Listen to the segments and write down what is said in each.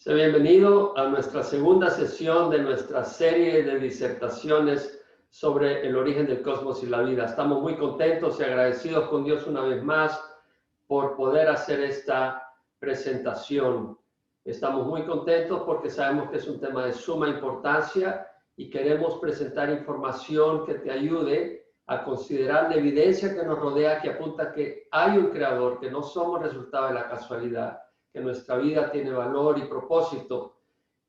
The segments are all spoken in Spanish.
Sea bienvenido a nuestra segunda sesión de nuestra serie de disertaciones sobre el origen del cosmos y la vida. Estamos muy contentos y agradecidos con Dios una vez más por poder hacer esta presentación. Estamos muy contentos porque sabemos que es un tema de suma importancia y queremos presentar información que te ayude a considerar la evidencia que nos rodea, que apunta que hay un creador, que no somos resultado de la casualidad, que nuestra vida tiene valor y propósito.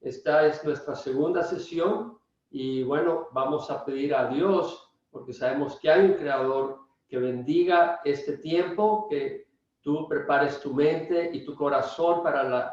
Esta es nuestra segunda sesión y bueno, vamos a pedir a Dios, porque sabemos que hay un creador, que bendiga este tiempo, que tú prepares tu mente y tu corazón para las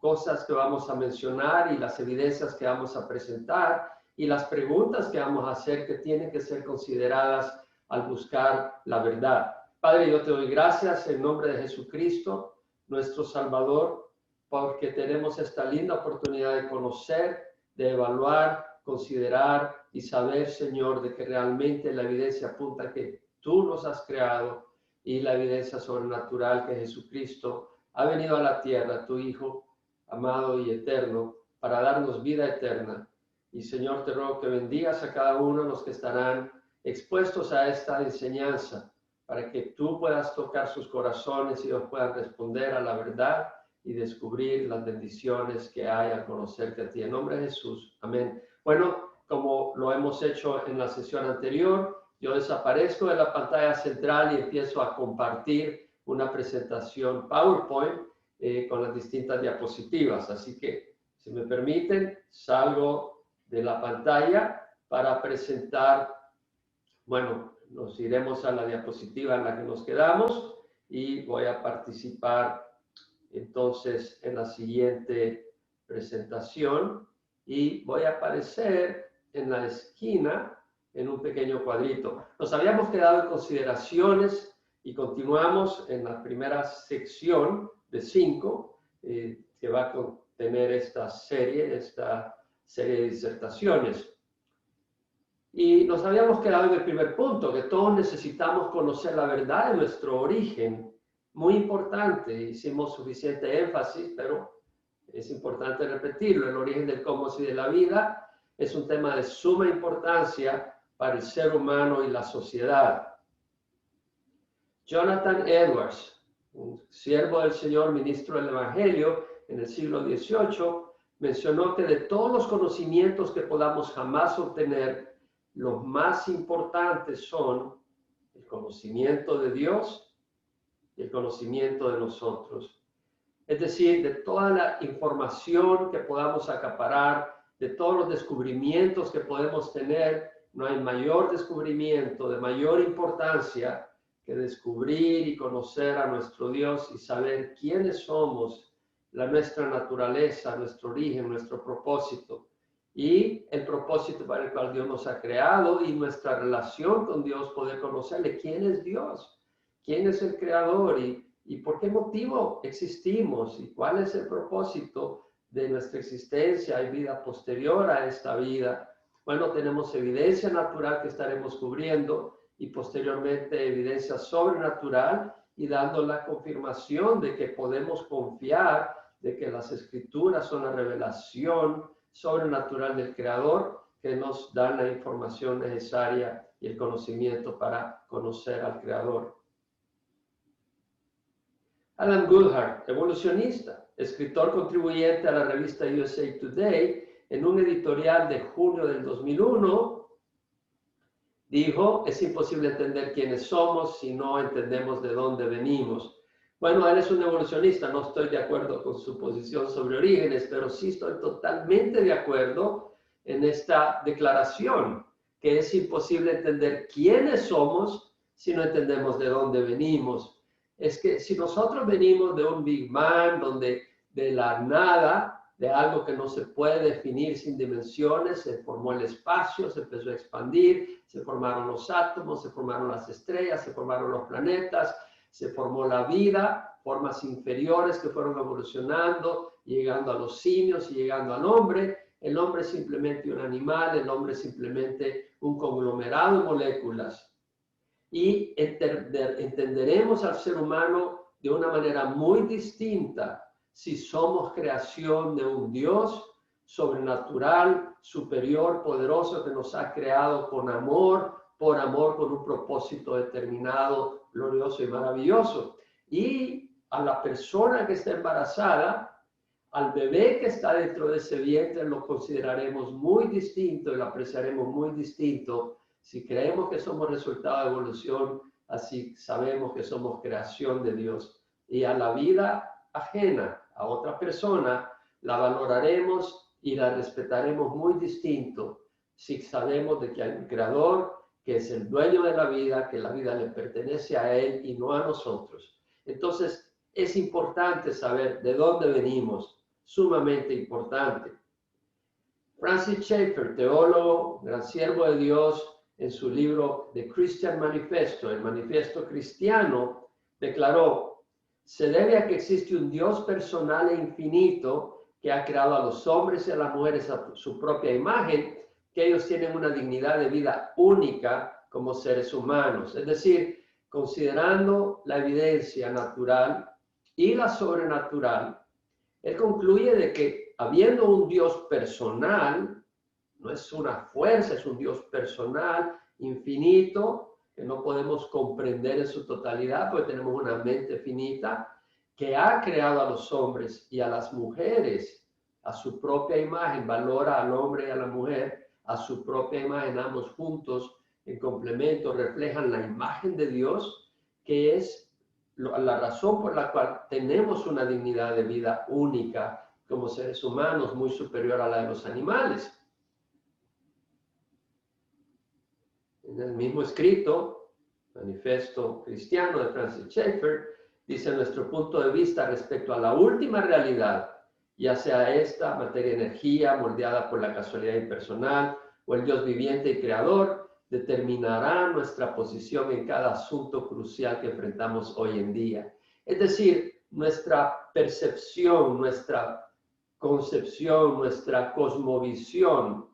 cosas que vamos a mencionar y las evidencias que vamos a presentar y las preguntas que vamos a hacer que tienen que ser consideradas al buscar la verdad. Padre, yo te doy gracias en nombre de Jesucristo, nuestro Salvador, porque tenemos esta linda oportunidad de conocer, de evaluar, considerar y saber, Señor, de que realmente la evidencia apunta que tú nos has creado y la evidencia sobrenatural que Jesucristo ha venido a la tierra, tu Hijo amado y eterno, para darnos vida eterna. Y Señor, te ruego que bendigas a cada uno de los que estarán expuestos a esta enseñanza, para que tú puedas tocar sus corazones y ellos puedan responder a la verdad y descubrir las bendiciones que hay al conocerte a ti. En nombre de Jesús. Amén. Bueno, como lo hemos hecho en la sesión anterior, yo desaparezco de la pantalla central y empiezo a compartir una presentación PowerPoint con las distintas diapositivas. Así que, si me permiten, salgo de la pantalla para presentar, bueno, nos iremos a la diapositiva en la que nos quedamos y voy a participar entonces en la siguiente presentación y voy a aparecer en la esquina en un pequeño cuadrito. Nos habíamos quedado en consideraciones y continuamos en la primera sección de 5 que va a contener esta serie de disertaciones. Y nos habíamos quedado en el primer punto, que todos necesitamos conocer la verdad de nuestro origen. Muy importante, hicimos suficiente énfasis, pero es importante repetirlo. El origen del cosmos y de la vida es un tema de suma importancia para el ser humano y la sociedad. Jonathan Edwards, un siervo del Señor, ministro del Evangelio en el siglo XVIII, mencionó que de todos los conocimientos que podamos jamás obtener, los más importantes son el conocimiento de Dios y el conocimiento de nosotros. Es decir, de toda la información que podamos acaparar, de todos los descubrimientos que podemos tener, no hay mayor descubrimiento de mayor importancia que descubrir y conocer a nuestro Dios y saber quiénes somos, nuestra naturaleza, nuestro origen, nuestro propósito. Y el propósito para el cual Dios nos ha creado y nuestra relación con Dios, poder conocerle quién es Dios, quién es el creador y por qué motivo existimos y cuál es el propósito de nuestra existencia. Hay vida posterior a esta vida. Bueno, tenemos evidencia natural que estaremos cubriendo y posteriormente evidencia sobrenatural y dando la confirmación de que podemos confiar de que las escrituras son la revelación sobrenatural del Creador que nos dan la información necesaria y el conocimiento para conocer al Creador. Alan Goodhart, evolucionista, escritor contribuyente a la revista USA Today, en un editorial de junio del 2001, dijo: es imposible entender quiénes somos si no entendemos de dónde venimos. Bueno, él es un evolucionista, no estoy de acuerdo con su posición sobre orígenes, pero sí estoy totalmente de acuerdo en esta declaración, que es imposible entender quiénes somos si no entendemos de dónde venimos. Es que si nosotros venimos de un Big Bang, donde de la nada, de algo que no se puede definir sin dimensiones, se formó el espacio, se empezó a expandir, se formaron los átomos, se formaron las estrellas, se formaron los planetas, se formó la vida, formas inferiores que fueron evolucionando, llegando a los simios y llegando al hombre. El hombre es simplemente un animal, el hombre es simplemente un conglomerado de moléculas. Y entenderemos al ser humano de una manera muy distinta si somos creación de un Dios sobrenatural, superior, poderoso, que nos ha creado con amor, por amor, con un propósito determinado, glorioso y maravilloso. Y a la persona que está embarazada, al bebé que está dentro de ese vientre, lo consideraremos muy distinto y lo apreciaremos muy distinto. Si creemos que somos resultado de evolución, así sabemos que somos creación de Dios. Y a la vida ajena, a otra persona, la valoraremos y la respetaremos muy distinto si sabemos de que hay un creador que es el dueño de la vida, que la vida le pertenece a él y no a nosotros. Entonces, es importante saber de dónde venimos, sumamente importante. Francis Schaeffer, teólogo, gran siervo de Dios, en su libro The Christian Manifesto, el Manifiesto Cristiano, declaró: se debe a que existe un Dios personal e infinito que ha creado a los hombres y a las mujeres a su propia imagen, que ellos tienen una dignidad de vida única como seres humanos. Es decir, considerando la evidencia natural y la sobrenatural, él concluye de que habiendo un Dios personal, no es una fuerza, es un Dios personal, infinito, que no podemos comprender en su totalidad porque tenemos una mente finita, que ha creado a los hombres y a las mujeres a su propia imagen, valora al hombre y a la mujer a su propia imagen, ambos juntos en complemento reflejan la imagen de Dios, que es la razón por la cual tenemos una dignidad de vida única como seres humanos, muy superior a la de los animales. En el mismo escrito, Manifiesto Cristiano de Francis Schaeffer, dice: nuestro punto de vista respecto a la última realidad, ya sea esta materia-energía moldeada por la casualidad impersonal o el Dios viviente y creador, determinará nuestra posición en cada asunto crucial que enfrentamos hoy en día. Es decir, nuestra percepción, nuestra concepción, nuestra cosmovisión,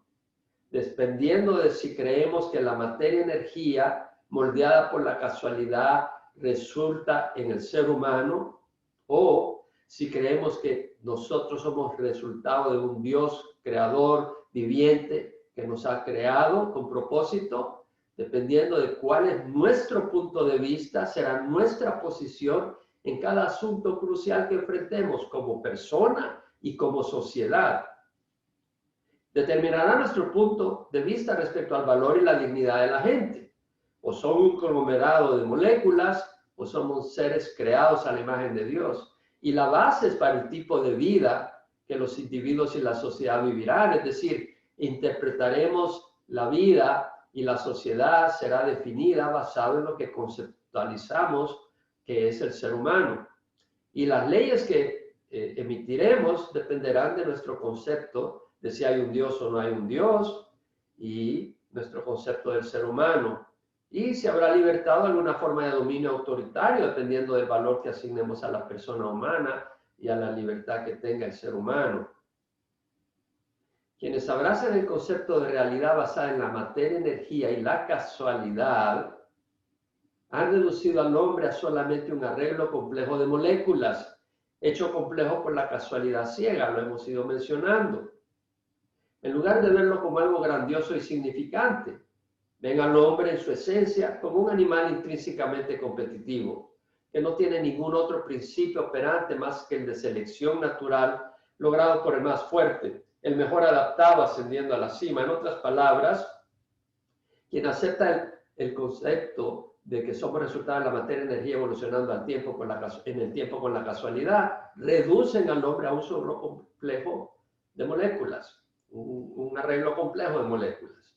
dependiendo de si creemos que la materia-energía moldeada por la casualidad resulta en el ser humano, o si creemos que nosotros somos resultado de un Dios creador viviente que nos ha creado con propósito. Dependiendo de cuál es nuestro punto de vista, será nuestra posición en cada asunto crucial que enfrentemos como persona y como sociedad. Determinará nuestro punto de vista respecto al valor y la dignidad de la gente. O son un conglomerado de moléculas, o somos seres creados a la imagen de Dios. Y la base es para el tipo de vida que los individuos y la sociedad vivirán. Es decir, interpretaremos la vida y la sociedad será definida basado en lo que conceptualizamos que es el ser humano. Y las leyes que emitiremos dependerán de nuestro concepto de si hay un Dios o no hay un Dios, y nuestro concepto del ser humano. Y si habrá libertad o alguna forma de dominio autoritario, dependiendo del valor que asignemos a la persona humana y a la libertad que tenga el ser humano. Quienes abrazan el concepto de realidad basada en la materia, energía y la casualidad, han reducido al hombre a solamente un arreglo complejo de moléculas, hecho complejo por la casualidad ciega, lo hemos ido mencionando. En lugar de verlo como algo grandioso y significante, ven al hombre en su esencia como un animal intrínsecamente competitivo, que no tiene ningún otro principio operante más que el de selección natural, logrado por el más fuerte, el mejor adaptado ascendiendo a la cima. En otras palabras, quien acepta el concepto de que somos resultado de la materia y energía evolucionando en el tiempo con la casualidad, reducen al hombre a un solo complejo de moléculas, un arreglo complejo de moléculas.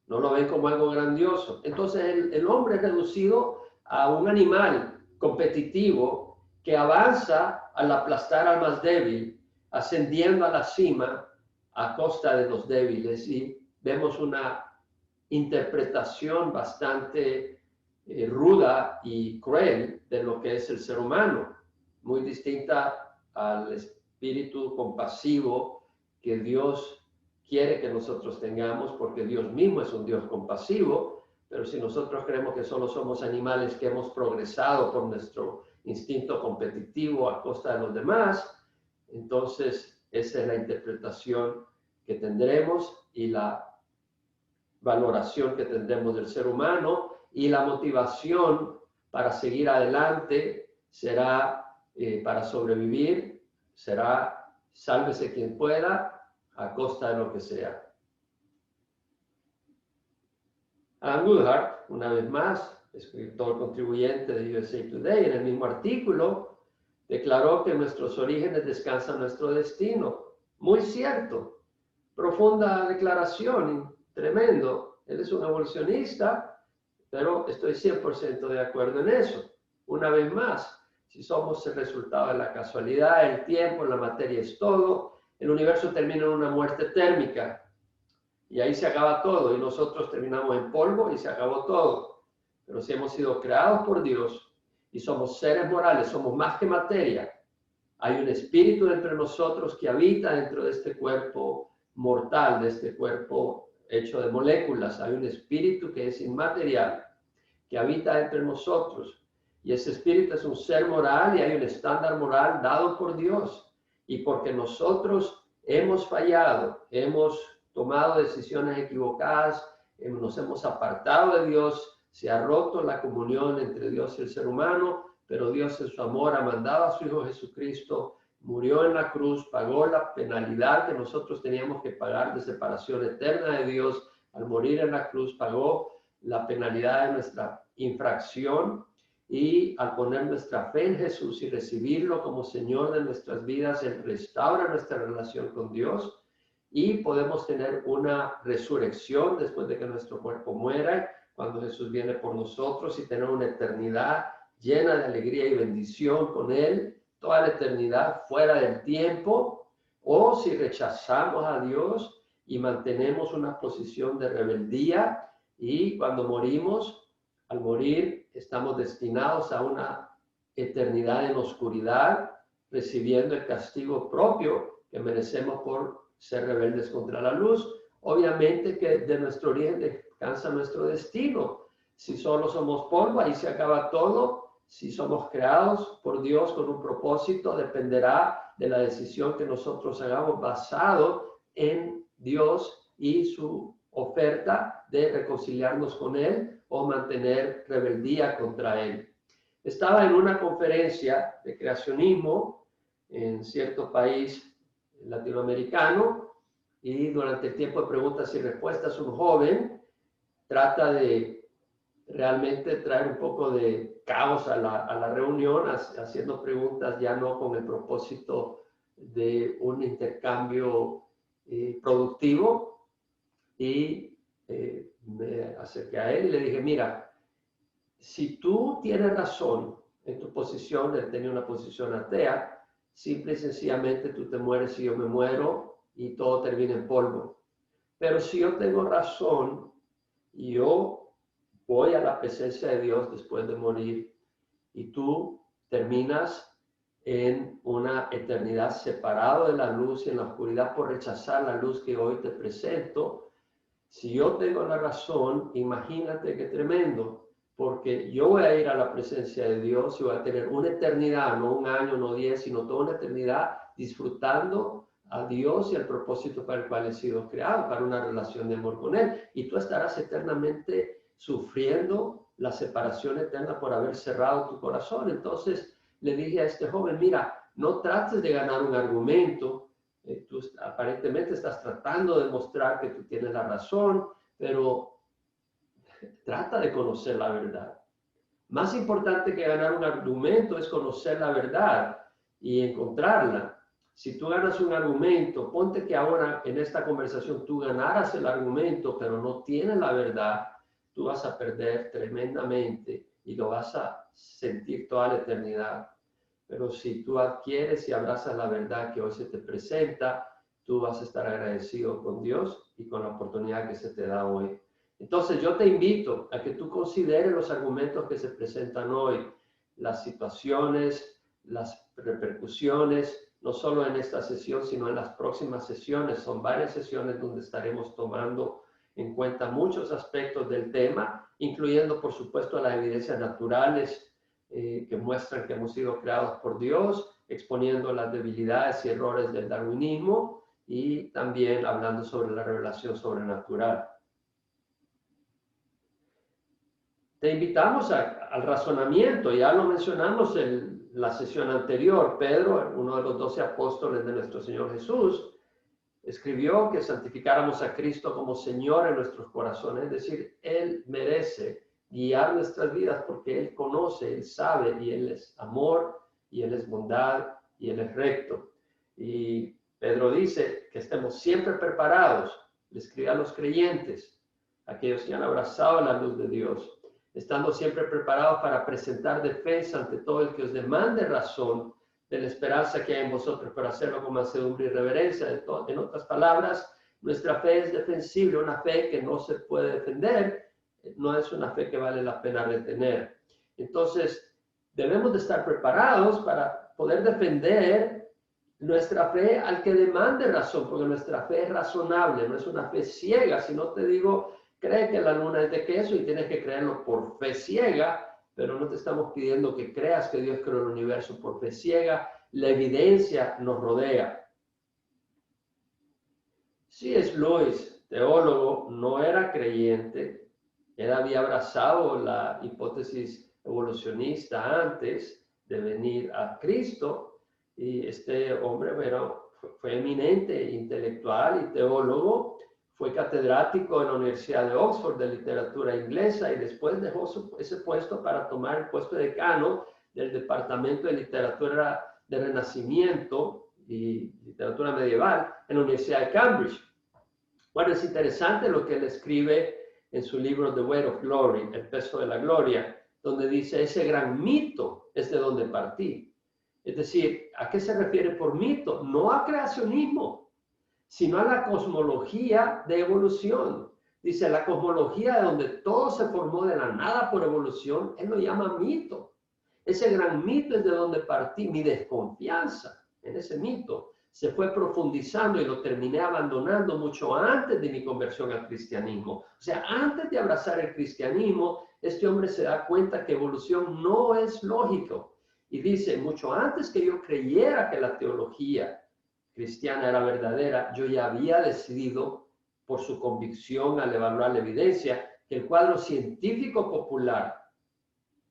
No lo ven como algo grandioso. Entonces el hombre es reducido a un animal competitivo que avanza al aplastar al más débil, ascendiendo a la cima a costa de los débiles. Y vemos una interpretación bastante ruda y cruel de lo que es el ser humano, muy distinta al espíritu compasivo que Dios quiere que nosotros tengamos, porque Dios mismo es un Dios compasivo. Pero si nosotros creemos que solo somos animales que hemos progresado por nuestro instinto competitivo a costa de los demás, Entonces, esa es la interpretación que tendremos y la valoración que tendremos del ser humano, y la motivación para seguir adelante será para sobrevivir, será sálvese quien pueda a costa de lo que sea. Alan Woodhart, una vez más, escritor contribuyente de USA Today, en el mismo artículo, declaró que nuestros orígenes descansan en nuestro destino. Muy cierto. Profunda declaración, tremendo. Él es un evolucionista, pero estoy 100% de acuerdo en eso. Una vez más, si somos el resultado de la casualidad, el tiempo, la materia es todo, el universo termina en una muerte térmica. Y ahí se acaba todo, y nosotros terminamos en polvo y se acabó todo. Pero si hemos sido creados por Dios y somos seres morales, somos más que materia, hay un espíritu entre nosotros que habita dentro de este cuerpo mortal, de este cuerpo hecho de moléculas. Hay un espíritu que es inmaterial, que habita entre nosotros. Y ese espíritu es un ser moral y hay un estándar moral dado por Dios. Y porque nosotros hemos fallado, hemos tomado decisiones equivocadas, nos hemos apartado de Dios, se ha roto la comunión entre Dios y el ser humano, pero Dios en su amor ha mandado a su Hijo Jesucristo, murió en la cruz, pagó la penalidad que nosotros teníamos que pagar de separación eterna de Dios. Al morir en la cruz pagó la penalidad de nuestra infracción, y al poner nuestra fe en Jesús y recibirlo como Señor de nuestras vidas, Él restaura nuestra relación con Dios y podemos tener una resurrección después de que nuestro cuerpo muera, cuando Jesús viene por nosotros, y tener una eternidad llena de alegría y bendición con Él, toda la eternidad fuera del tiempo. O si rechazamos a Dios y mantenemos una posición de rebeldía, y cuando morimos, al morir, estamos destinados a una eternidad en oscuridad, recibiendo el castigo propio que merecemos por ser rebeldes contra la luz. Obviamente que de nuestro origen descansa nuestro destino. Si solo somos polvo, ahí se acaba todo. Si somos creados por Dios con un propósito, dependerá de la decisión que nosotros hagamos basado en Dios y su oferta de reconciliarnos con Él o mantener rebeldía contra Él. Estaba en una conferencia de creacionismo en cierto país latinoamericano, y durante el tiempo de preguntas y respuestas un joven trata de realmente traer un poco de caos a la reunión, haciendo preguntas ya no con el propósito de un intercambio productivo. Y me acerqué a él y le dije, mira, si tú tienes razón en tu posición, él tenía una posición atea, simple y sencillamente tú te mueres y yo me muero y todo termina en polvo. Pero si yo tengo razón y yo voy a la presencia de Dios después de morir, y tú terminas en una eternidad separado de la luz y en la oscuridad por rechazar la luz que hoy te presento, si yo tengo la razón, imagínate qué tremendo, porque yo voy a ir a la presencia de Dios y voy a tener una eternidad, no un año, no 10, sino toda una eternidad disfrutando a Dios y el propósito para el cual he sido creado, para una relación de amor con Él. Y tú estarás eternamente sufriendo la separación eterna por haber cerrado tu corazón. Entonces le dije a este joven, mira, no trates de ganar un argumento. Tú aparentemente estás tratando de mostrar que tú tienes la razón, pero trata de conocer la verdad. Más importante que ganar un argumento es conocer la verdad y encontrarla. Si tú ganas un argumento, ponte que ahora en esta conversación tú ganaras el argumento, pero no tienes la verdad, tú vas a perder tremendamente y lo vas a sentir toda la eternidad. Pero si tú adquieres y abrazas la verdad que hoy se te presenta, tú vas a estar agradecido con Dios y con la oportunidad que se te da hoy. Entonces yo te invito a que tú consideres los argumentos que se presentan hoy, las situaciones, las repercusiones, no solo en esta sesión, sino en las próximas sesiones. Son varias sesiones donde estaremos tomando en cuenta muchos aspectos del tema, incluyendo, por supuesto, las evidencias naturales que muestran que hemos sido creados por Dios, exponiendo las debilidades y errores del darwinismo y también hablando sobre la revelación sobrenatural. Te invitamos al razonamiento, ya lo mencionamos en la sesión anterior. Pedro, uno de los 12 apóstoles de nuestro Señor Jesús, escribió que santificáramos a Cristo como Señor en nuestros corazones, es decir, Él merece guiar nuestras vidas porque Él conoce, Él sabe, y Él es amor, y Él es bondad, y Él es recto. Y Pedro dice que estemos siempre preparados, le escribe a los creyentes, aquellos que han abrazado la luz de Dios, estando siempre preparados para presentar defensa ante todo el que os demande razón de la esperanza que hay en vosotros, para hacerlo con mansedumbre y reverencia. En otras palabras, nuestra fe es defensible, una fe que no se puede defender, no es una fe que vale la pena retener. Entonces, debemos de estar preparados para poder defender nuestra fe al que demande razón, porque nuestra fe es razonable, no es una fe ciega. Si no te digo, cree que la luna es de queso y tienes que creerlo por fe ciega, pero no te estamos pidiendo que creas que Dios creó el universo por fe ciega. La evidencia nos rodea. C.S. Lewis, teólogo, no era creyente. Él había abrazado la hipótesis evolucionista antes de venir a Cristo. Y este hombre fue eminente, intelectual y teólogo. Fue catedrático en la Universidad de Oxford de literatura inglesa y después dejó ese puesto para tomar el puesto de decano del Departamento de Literatura de Renacimiento y Literatura Medieval en la Universidad de Cambridge. Bueno, es interesante lo que él escribe en su libro The Weight of Glory, El peso de la gloria, donde dice, ese gran mito es de donde partí. Es decir, ¿a qué se refiere por mito? No a creacionismo, sino a la cosmología de evolución. Dice, la cosmología de donde todo se formó de la nada por evolución, él lo llama mito. Ese gran mito es de donde partí. Mi desconfianza en ese mito se fue profundizando y lo terminé abandonando mucho antes de mi conversión al cristianismo. O sea, antes de abrazar el cristianismo, este hombre se da cuenta que evolución no es lógico. Y dice, mucho antes que yo creyera que la teología cristiana era verdadera, yo ya había decidido, por su convicción al evaluar la evidencia, que el cuadro científico popular,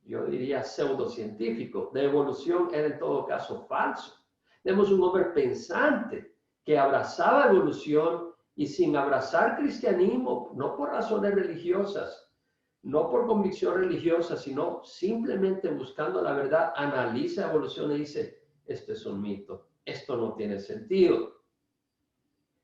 yo diría pseudocientífico, de evolución era en todo caso falso. Tenemos un hombre pensante que abrazaba evolución y sin abrazar cristianismo, no por razones religiosas, no por convicción religiosa, sino simplemente buscando la verdad, analiza evolución y dice, esto es un mito. Esto no tiene sentido.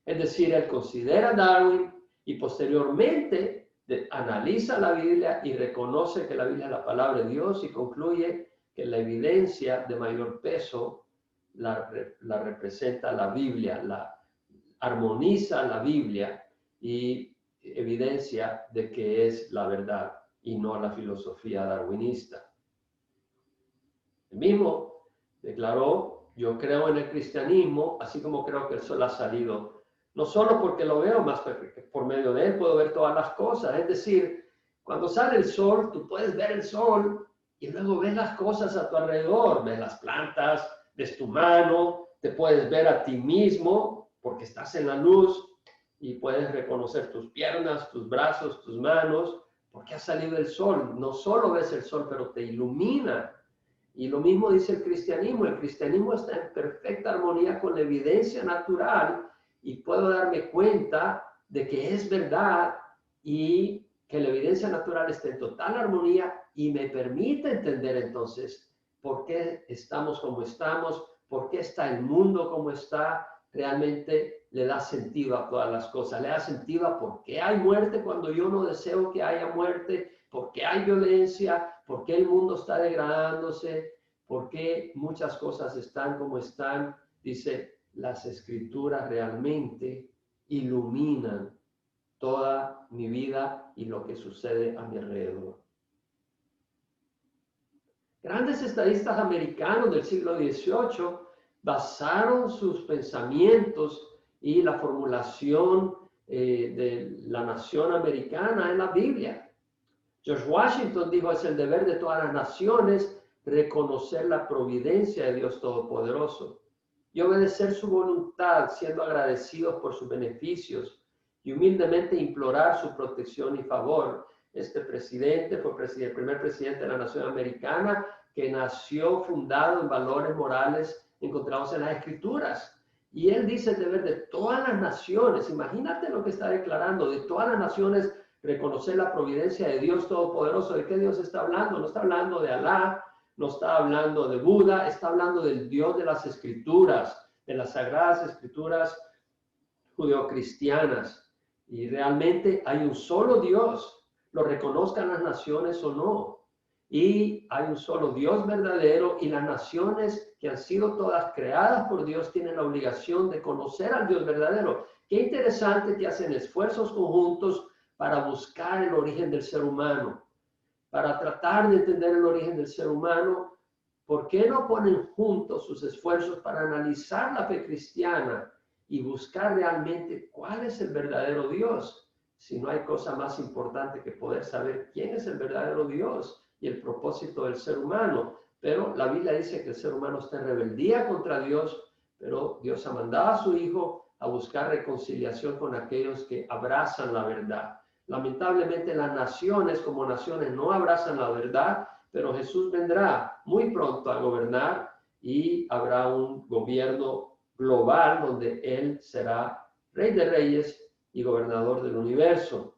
Es decir, él considera a Darwin y posteriormente analiza la Biblia y reconoce que la Biblia es la palabra de Dios y concluye que la evidencia de mayor peso la representa la Biblia, la armoniza la Biblia y evidencia de que es la verdad y no la filosofía darwinista. El mismo declaró, yo creo en el cristianismo, así como creo que el sol ha salido, no solo porque lo veo, más por medio de él puedo ver todas las cosas. Es decir, cuando sale el sol, tú puedes ver el sol y luego ves las cosas a tu alrededor, ves las plantas, ves tu mano, te puedes ver a ti mismo porque estás en la luz y puedes reconocer tus piernas, tus brazos, tus manos, porque ha salido el sol. No solo ves el sol, pero te ilumina. Y lo mismo dice el cristianismo está en perfecta armonía con la evidencia natural y puedo darme cuenta de que es verdad y que la evidencia natural está en total armonía y me permite entender entonces por qué estamos como estamos, por qué está el mundo como está. Realmente le da sentido a todas las cosas, le da sentido a por qué hay muerte cuando yo no deseo que haya muerte, por qué hay violencia, por qué el mundo está degradándose, por qué muchas cosas están como están. Dice, las escrituras realmente iluminan toda mi vida y lo que sucede a mi alrededor. Grandes estadistas americanos del siglo XVIII basaron sus pensamientos y la formulación de la nación americana en la Biblia. George Washington dijo, es el deber de todas las naciones reconocer la providencia de Dios Todopoderoso y obedecer su voluntad, siendo agradecidos por sus beneficios y humildemente implorar su protección y favor. Este presidente fue el primer presidente de la nación americana que nació fundado en valores morales encontrados en las Escrituras. Y él dice el deber de todas las naciones, imagínate lo que está declarando, de todas las naciones, reconocer la providencia de Dios Todopoderoso. ¿De qué Dios está hablando? No está hablando de Alá, no está hablando de Buda, está hablando del Dios de las Escrituras, de las Sagradas Escrituras judeocristianas. Y realmente hay un solo Dios, lo reconozcan las naciones o no. Y hay un solo Dios verdadero, y las naciones que han sido todas creadas por Dios tienen la obligación de conocer al Dios verdadero. Qué interesante que hacen esfuerzos conjuntos para buscar el origen del ser humano, para tratar de entender el origen del ser humano. ¿Por qué no ponen juntos sus esfuerzos para analizar la fe cristiana y buscar realmente cuál es el verdadero Dios? Si no hay cosa más importante que poder saber quién es el verdadero Dios y el propósito del ser humano. Pero la Biblia dice que el ser humano está en rebeldía contra Dios, pero Dios ha mandado a su Hijo a buscar reconciliación con aquellos que abrazan la verdad. Lamentablemente las naciones como naciones no abrazan la verdad, pero Jesús vendrá muy pronto a gobernar y habrá un gobierno global donde Él será Rey de Reyes y gobernador del universo.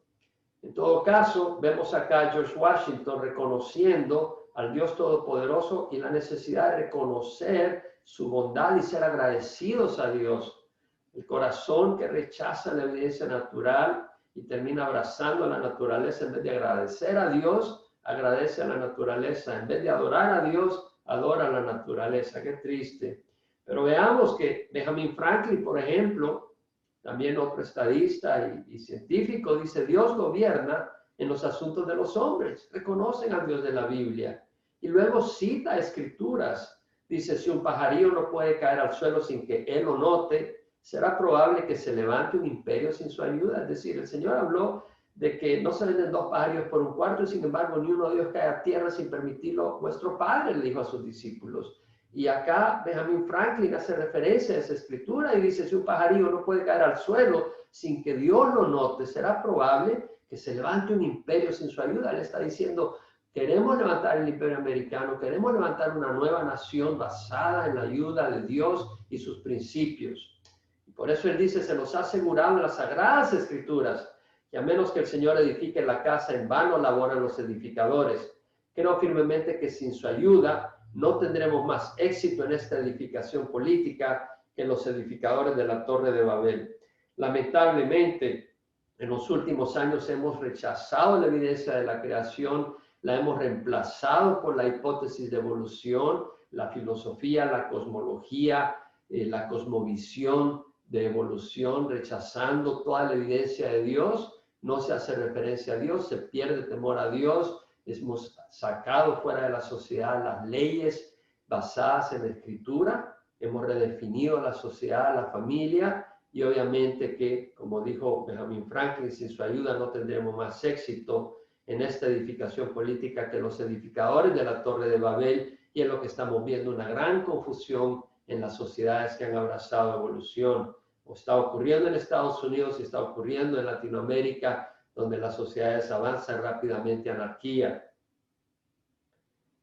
En todo caso, vemos acá a George Washington reconociendo al Dios Todopoderoso y la necesidad de reconocer su bondad y ser agradecidos a Dios. El corazón que rechaza la evidencia natural y termina abrazando la naturaleza en vez de agradecer a Dios, agradece a la naturaleza. En vez de adorar a Dios, adora a la naturaleza. Qué triste. Pero veamos que Benjamin Franklin, por ejemplo, también otro estadista y científico, dice: Dios gobierna en los asuntos de los hombres. Reconocen al Dios de la Biblia. Y luego cita escrituras. Dice: si un pajarillo no puede caer al suelo sin que él lo note, será probable que se levante un imperio sin su ayuda. Es decir, el Señor habló de que no se venden dos pajarillos por un cuarto, y sin embargo ni uno de ellos cae a tierra sin permitirlo. Vuestro Padre le dijo a sus discípulos. Y acá Benjamin Franklin hace referencia a esa escritura y dice: si un pajarillo no puede caer al suelo sin que Dios lo note, será probable que se levante un imperio sin su ayuda. Él está diciendo: queremos levantar el imperio americano, queremos levantar una nueva nación basada en la ayuda de Dios y sus principios. Y por eso él dice: se nos ha asegurado en las Sagradas Escrituras que a menos que el Señor edifique la casa, en vano laboran los edificadores. Creo firmemente que sin su ayuda no tendremos más éxito en esta edificación política que los edificadores de la Torre de Babel. Lamentablemente, en los últimos años hemos rechazado la evidencia de la creación, la hemos reemplazado por la hipótesis de evolución, la filosofía, la cosmología, la cosmovisión de evolución, rechazando toda la evidencia de Dios. No se hace referencia a Dios, se pierde temor a Dios. Hemos sacado fuera de la sociedad las leyes basadas en la escritura, hemos redefinido la sociedad, la familia, y obviamente que, como dijo Benjamin Franklin, sin su ayuda no tendremos más éxito en esta edificación política que los edificadores de la Torre de Babel, y es lo que estamos viendo, una gran confusión en las sociedades que han abrazado evolución. O está ocurriendo en Estados Unidos y está ocurriendo en Latinoamérica, donde las sociedades avanzan rápidamente a anarquía.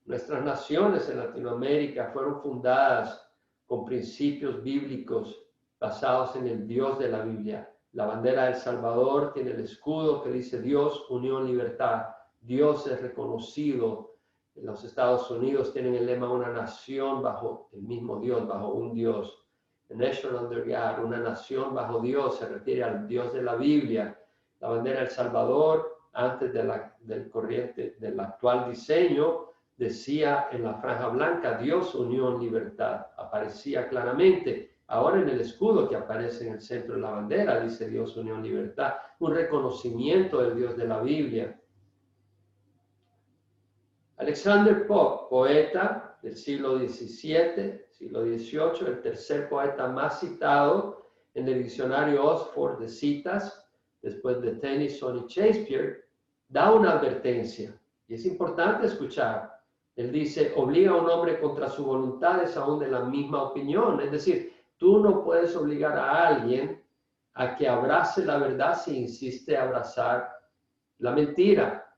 Nuestras naciones en Latinoamérica fueron fundadas con principios bíblicos basados en el Dios de la Biblia. La bandera de El Salvador tiene el escudo que dice Dios, unión, libertad. Dios es reconocido. En los Estados Unidos tienen el lema: una nación bajo el mismo Dios, bajo un Dios. A nation under God, una nación bajo Dios, se refiere al Dios de la Biblia. La bandera de El Salvador, antes del corriente, del actual diseño, decía en la franja blanca: Dios, unión, libertad. Aparecía claramente. Ahora en el escudo que aparece en el centro de la bandera dice Dios, unión, libertad. Un reconocimiento del Dios de la Biblia. Alexander Pope, poeta del siglo XVII, siglo XVIII, el tercer poeta más citado en el diccionario Oxford de citas, después de Tennyson y Shakespeare, da una advertencia. Y es importante escuchar. Él dice, obliga a un hombre contra su voluntad es aún de la misma opinión. Es decir, tú no puedes obligar a alguien a que abrace la verdad si insiste a abrazar la mentira.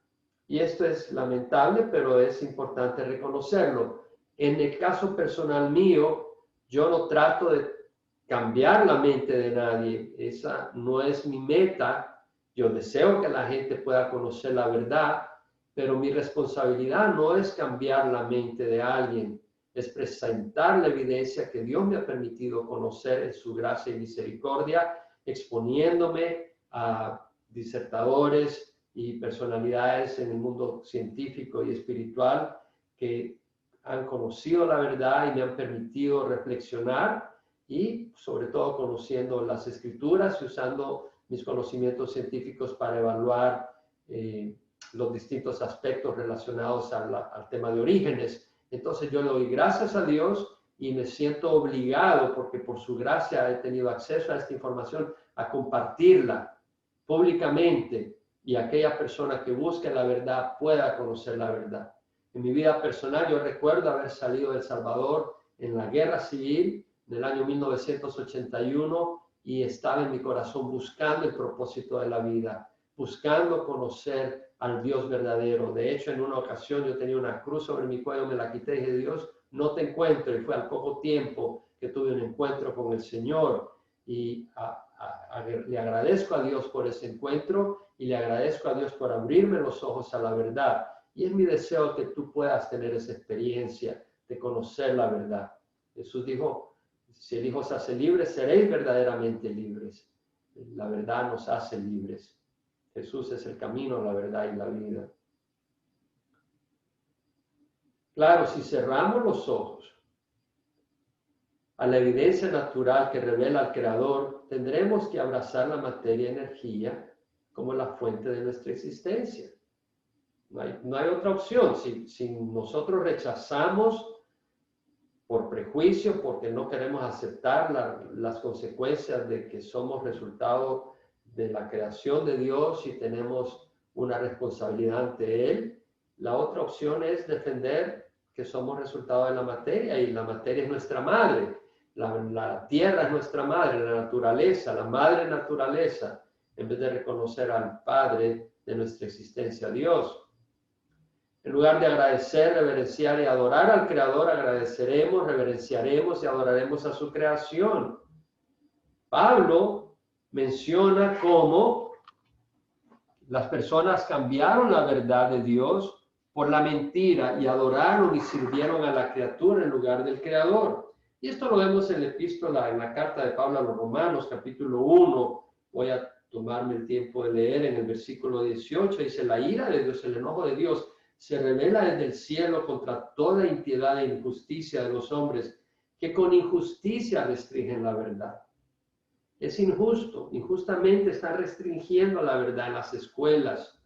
Y esto es lamentable, pero es importante reconocerlo. En el caso personal mío, yo no trato de cambiar la mente de nadie. Esa no es mi meta. Yo deseo que la gente pueda conocer la verdad, pero mi responsabilidad no es cambiar la mente de alguien, es presentar la evidencia que Dios me ha permitido conocer en su gracia y misericordia, exponiéndome a disertadores y personalidades en el mundo científico y espiritual que han conocido la verdad y me han permitido reflexionar y sobre todo conociendo las escrituras y usando mis conocimientos científicos para evaluar los distintos aspectos relacionados al tema de orígenes. Entonces yo le doy gracias a Dios y me siento obligado, porque por su gracia he tenido acceso a esta información, a compartirla públicamente y aquella persona que busque la verdad pueda conocer la verdad. En mi vida personal yo recuerdo haber salido de El Salvador en la guerra civil del año 1981 y estaba en mi corazón buscando el propósito de la vida, buscando conocer al Dios verdadero. De hecho, en una ocasión yo tenía una cruz sobre mi cuello, me la quité y dije, Dios, no te encuentro. Y fue al poco tiempo que tuve un encuentro con el Señor. Y le agradezco a Dios por ese encuentro y le agradezco a Dios por abrirme los ojos a la verdad. Y es mi deseo que tú puedas tener esa experiencia de conocer la verdad. Jesús dijo, si el Hijo os hace libres, seréis verdaderamente libres. La verdad nos hace libres. Jesús es el camino, la verdad y la vida. Claro, si cerramos los ojos a la evidencia natural que revela al Creador, tendremos que abrazar la materia y energía como la fuente de nuestra existencia. No hay otra opción. Si nosotros rechazamos por prejuicio, porque no queremos aceptar las consecuencias de que somos resultado de la creación de Dios y tenemos una responsabilidad ante Él, la otra opción es defender que somos resultado de la materia y la materia es nuestra madre. La tierra es nuestra madre, la naturaleza, la madre naturaleza, en vez de reconocer al Padre de nuestra existencia, Dios. En lugar de agradecer, reverenciar y adorar al Creador, agradeceremos, reverenciaremos y adoraremos a su creación. Pablo menciona cómo las personas cambiaron la verdad de Dios por la mentira y adoraron y sirvieron a la criatura en lugar del Creador. Y esto lo vemos en la epístola, en la carta de Pablo a los Romanos, capítulo 1. Voy a tomarme el tiempo de leer en el versículo 18. Dice, la ira de Dios, el enojo de Dios, se revela desde el cielo contra toda impiedad e injusticia de los hombres, que con injusticia restringen la verdad. Es injusto, injustamente están restringiendo la verdad en las escuelas,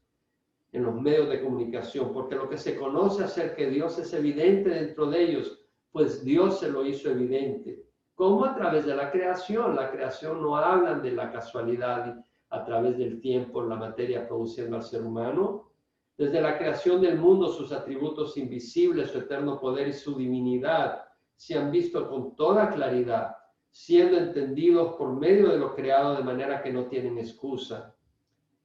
en los medios de comunicación, porque lo que se conoce acerca de Dios es evidente dentro de ellos, pues Dios se lo hizo evidente. ¿Cómo? A través de la creación. La creación no habla de la casualidad a través del tiempo, la materia produciendo al ser humano. Desde la creación del mundo, sus atributos invisibles, su eterno poder y su divinidad se han visto con toda claridad, siendo entendidos por medio de lo creado de manera que no tienen excusa.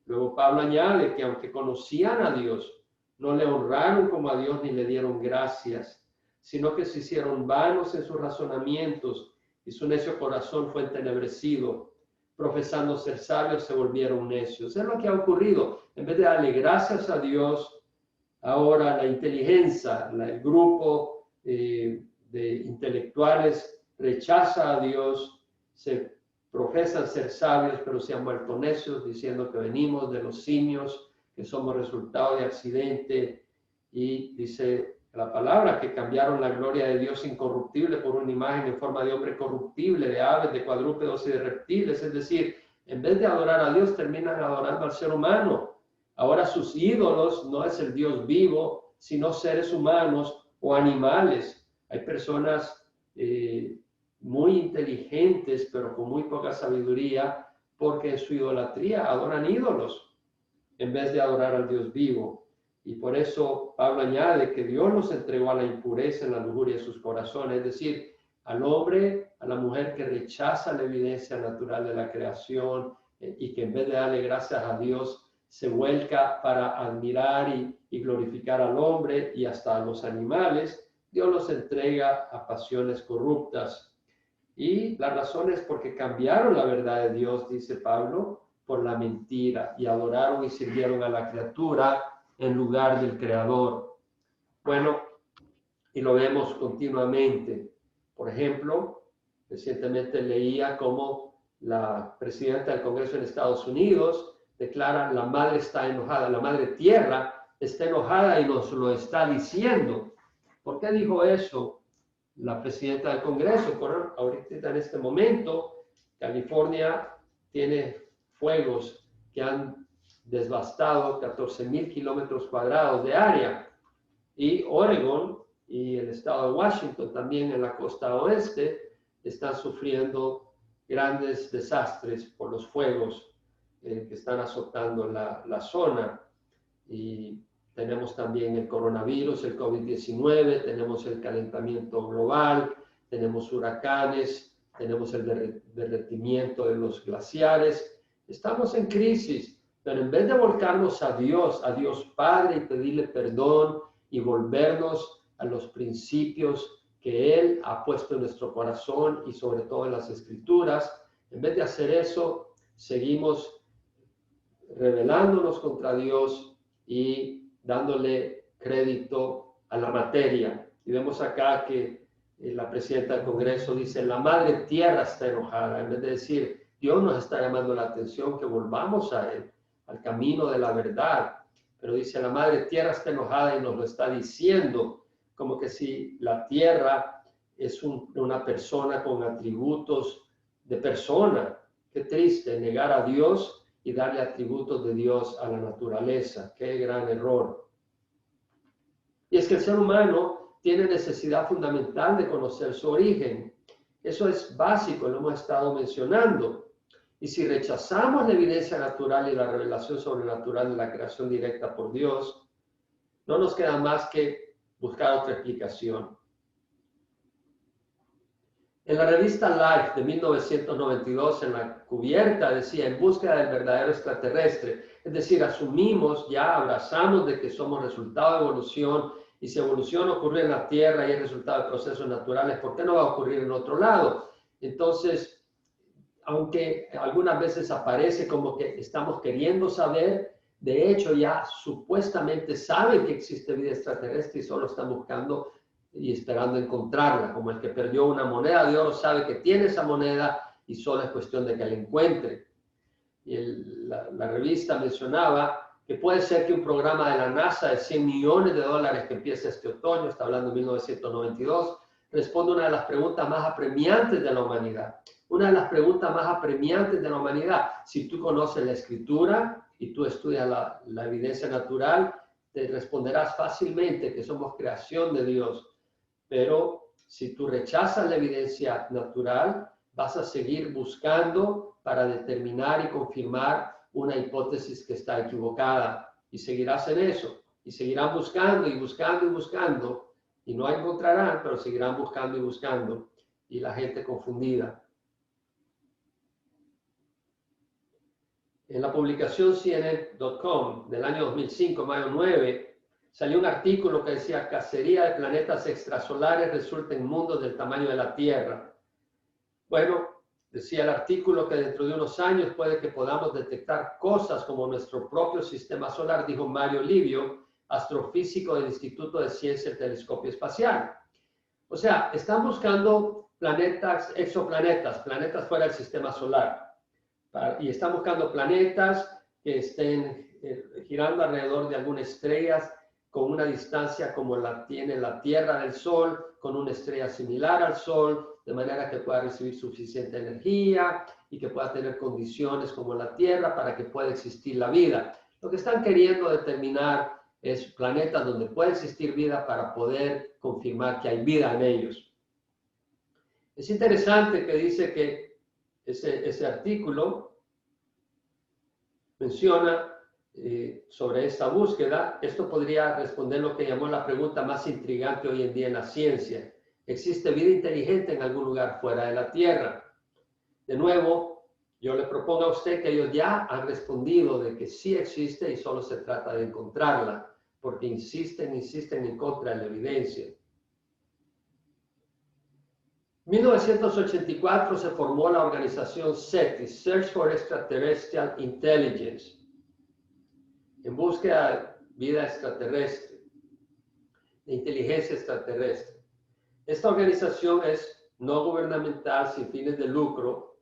Luego Pablo añade que aunque conocían a Dios, no le honraron como a Dios ni le dieron gracias, sino que se hicieron vanos en sus razonamientos y su necio corazón fue entenebrecido. Profesando ser sabios, se volvieron necios. Es lo que ha ocurrido. En vez de darle gracias a Dios, ahora la inteligencia, el grupo de intelectuales rechaza a Dios, se profesan ser sabios, pero se han vuelto necios, diciendo que venimos de los simios, que somos resultado de accidente, y dice la palabra que cambiaron la gloria de Dios incorruptible por una imagen en forma de hombre corruptible, de aves, de cuadrúpedos y de reptiles. Es decir, en vez de adorar a Dios, terminan adorando al ser humano. Ahora sus ídolos no es el Dios vivo, sino seres humanos o animales. Hay personas muy inteligentes, pero con muy poca sabiduría, porque en su idolatría adoran ídolos en vez de adorar al Dios vivo. Y por eso Pablo añade que Dios nos entregó a la impureza en la lujuria de sus corazones, es decir, al hombre, a la mujer que rechaza la evidencia natural de la creación y que en vez de darle gracias a Dios, se vuelca para admirar y glorificar al hombre y hasta a los animales. Dios los entrega a pasiones corruptas. Y la razón es porque cambiaron la verdad de Dios, dice Pablo, por la mentira, y adoraron y sirvieron a la criatura en lugar del Creador. Bueno, y lo vemos continuamente. Por ejemplo, recientemente leía cómo la presidenta del Congreso en Estados Unidos declara: la madre está enojada, la madre tierra está enojada y nos lo está diciendo. ¿Por qué dijo eso la presidenta del Congreso? Por ahorita, en este momento, California tiene fuegos que han devastado 14,000 kilómetros cuadrados de área, y Oregon y el estado de Washington también en la costa oeste están sufriendo grandes desastres por los fuegos que están azotando la zona. Y tenemos también el coronavirus, el COVID-19, tenemos el calentamiento global, tenemos huracanes, tenemos el derretimiento de los glaciares. Estamos en crisis, pero en vez de volcarnos a Dios Padre, y pedirle perdón y volvernos a los principios que Él ha puesto en nuestro corazón y sobre todo en las Escrituras, en vez de hacer eso, seguimos rebelándonos contra Dios y dándole crédito a la materia. Y vemos acá que la presidenta del Congreso dice: la madre tierra está enojada, en vez de decir: Dios nos está llamando la atención que volvamos a Él, al camino de la verdad. Pero dice: la madre tierra está enojada, y nos lo está diciendo como que si la tierra es una persona con atributos de persona. Qué triste negar a Dios y darle atributos de Dios a la naturaleza. Qué gran error. Y es que el ser humano tiene necesidad fundamental de conocer su origen. Eso es básico, lo hemos estado mencionando. Y si rechazamos la evidencia natural y la revelación sobrenatural de la creación directa por Dios, no nos queda más que buscar otra explicación. En la revista Life de 1992, en la cubierta decía: en búsqueda del verdadero extraterrestre. Es decir, asumimos, ya abrazamos de que somos resultado de evolución, y si evolución ocurre en la Tierra y es resultado de procesos naturales, ¿por qué no va a ocurrir en otro lado? Entonces, aunque algunas veces aparece como que estamos queriendo saber, de hecho ya supuestamente saben que existe vida extraterrestre y solo están buscando y esperando encontrarla, como el que perdió una moneda de oro sabe que tiene esa moneda y solo es cuestión de que la encuentre. Y la revista mencionaba que puede ser que un programa de la NASA de $100 millones que empieza este otoño, está hablando de 1992, responde una de las preguntas más apremiantes de la humanidad. Una de las preguntas más apremiantes de la humanidad. Si tú conoces la Escritura y tú estudias la evidencia natural, te responderás fácilmente que somos creación de Dios. Pero si tú rechazas la evidencia natural, vas a seguir buscando para determinar y confirmar una hipótesis que está equivocada. Y seguirás en eso. Y seguirán buscando y buscando y buscando. Y no encontrarán, pero seguirán buscando y buscando. Y la gente confundida. En la publicación CNN.com del año 2005, mayo 9, salió un artículo que decía: cacería de planetas extrasolares resulta en mundos del tamaño de la Tierra. Bueno, decía el artículo que dentro de unos años puede que podamos detectar cosas como nuestro propio sistema solar, dijo Mario Livio, astrofísico del Instituto de Ciencia del Telescopio Espacial. O sea, están buscando planetas, exoplanetas, planetas fuera del sistema solar. Y están buscando planetas que estén girando alrededor de algunas estrellas con una distancia como la tiene la Tierra del Sol, con una estrella similar al Sol, de manera que pueda recibir suficiente energía y que pueda tener condiciones como la Tierra para que pueda existir la vida. Lo que están queriendo determinar es planetas donde puede existir vida para poder confirmar que hay vida en ellos. Es interesante que dice que ese artículo menciona sobre esta búsqueda, esto podría responder lo que llamó la pregunta más intrigante hoy en día en la ciencia. ¿Existe vida inteligente en algún lugar fuera de la Tierra? De nuevo, yo le propongo a usted que ellos ya han respondido de que sí existe y solo se trata de encontrarla, porque insisten en contra de la evidencia. En 1984 se formó la organización SETI, Search for Extraterrestrial Intelligence, en búsqueda de vida extraterrestre, de inteligencia extraterrestre. Esta organización es no gubernamental, sin fines de lucro,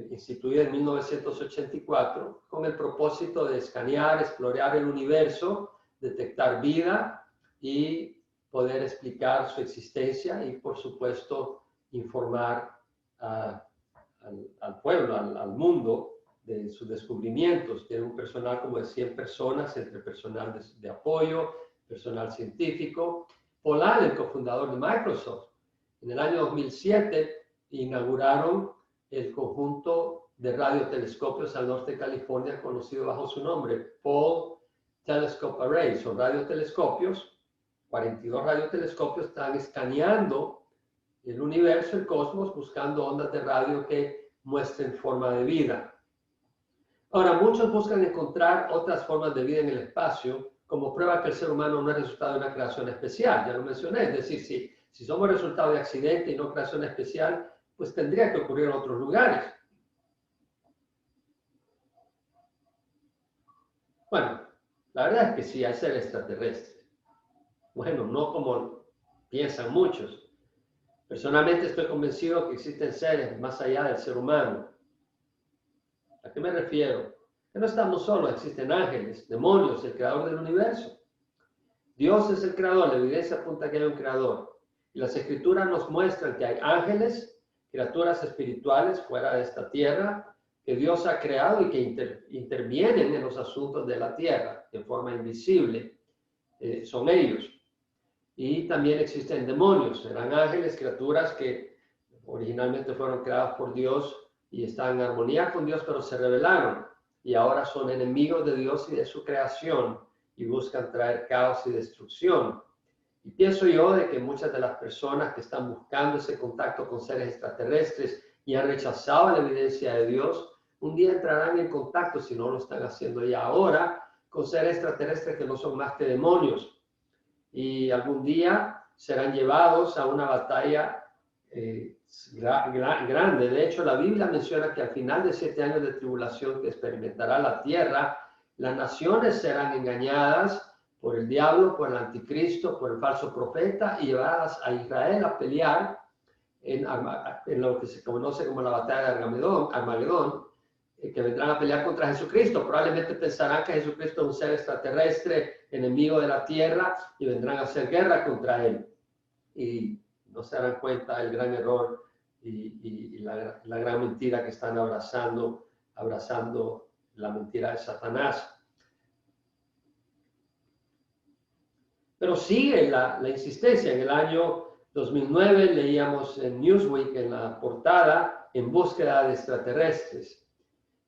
instituida en 1984, con el propósito de escanear, explorar el universo, detectar vida y poder explicar su existencia y, por supuesto, informar al pueblo, al mundo, de sus descubrimientos. Tiene un personal como de 100 personas, entre personal de apoyo, personal científico. Paul Allen, cofundador de Microsoft, en el año 2007 inauguraron el conjunto de radiotelescopios al norte de California, conocido bajo su nombre, Paul Telescope Array. Son radiotelescopios, 42 radiotelescopios, están escaneando el universo, el cosmos, buscando ondas de radio que muestren forma de vida. Ahora, muchos buscan encontrar otras formas de vida en el espacio como prueba que el ser humano no es resultado de una creación especial. Ya lo mencioné, es decir, si somos resultado de accidente y no creación especial, pues tendría que ocurrir en otros lugares. Bueno, la verdad es que sí, hay seres extraterrestres. Bueno, no como piensan muchos. Personalmente estoy convencido que existen seres más allá del ser humano. ¿A qué me refiero? Que no estamos solos, existen ángeles, demonios, el creador del universo. Dios es el creador, la evidencia apunta que hay un creador. Y las escrituras nos muestran que hay ángeles, criaturas espirituales fuera de esta tierra, que Dios ha creado y que intervienen en los asuntos de la tierra de forma invisible. Son ellos. Y también existen demonios, eran ángeles, criaturas que originalmente fueron creadas por Dios y están en armonía con Dios, pero se rebelaron y ahora son enemigos de Dios y de su creación y buscan traer caos y destrucción. Y pienso yo de que muchas de las personas que están buscando ese contacto con seres extraterrestres y han rechazado la evidencia de Dios, un día entrarán en contacto, si no lo están haciendo ya ahora, con seres extraterrestres que no son más que demonios. Y algún día serán llevados a una batalla grande. De hecho, la Biblia menciona que al final de 7 años de tribulación que experimentará la tierra, las naciones serán engañadas por el diablo, por el anticristo, por el falso profeta y llevadas a Israel a pelear en lo que se conoce como la batalla de Armagedón, que vendrán a pelear contra Jesucristo. Probablemente pensarán que Jesucristo es un ser extraterrestre, enemigo de la tierra, y vendrán a hacer guerra contra él. Y no se darán cuenta del gran error y la gran mentira que están abrazando la mentira de Satanás. Pero sigue la insistencia. En el año 2009 leíamos en Newsweek, en la portada, en búsqueda de extraterrestres.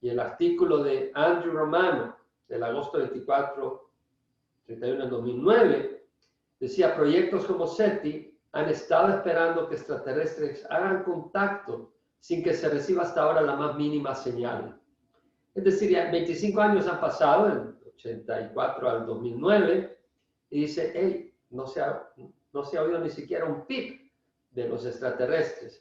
Y el artículo de Andrew Romano, del agosto 31 del 2009, decía: proyectos como SETI han estado esperando que extraterrestres hagan contacto sin que se reciba hasta ahora la más mínima señal. Es decir, ya 25 años han pasado, del 84 al 2009, y dice: hey, no se ha oído ni siquiera un pip de los extraterrestres.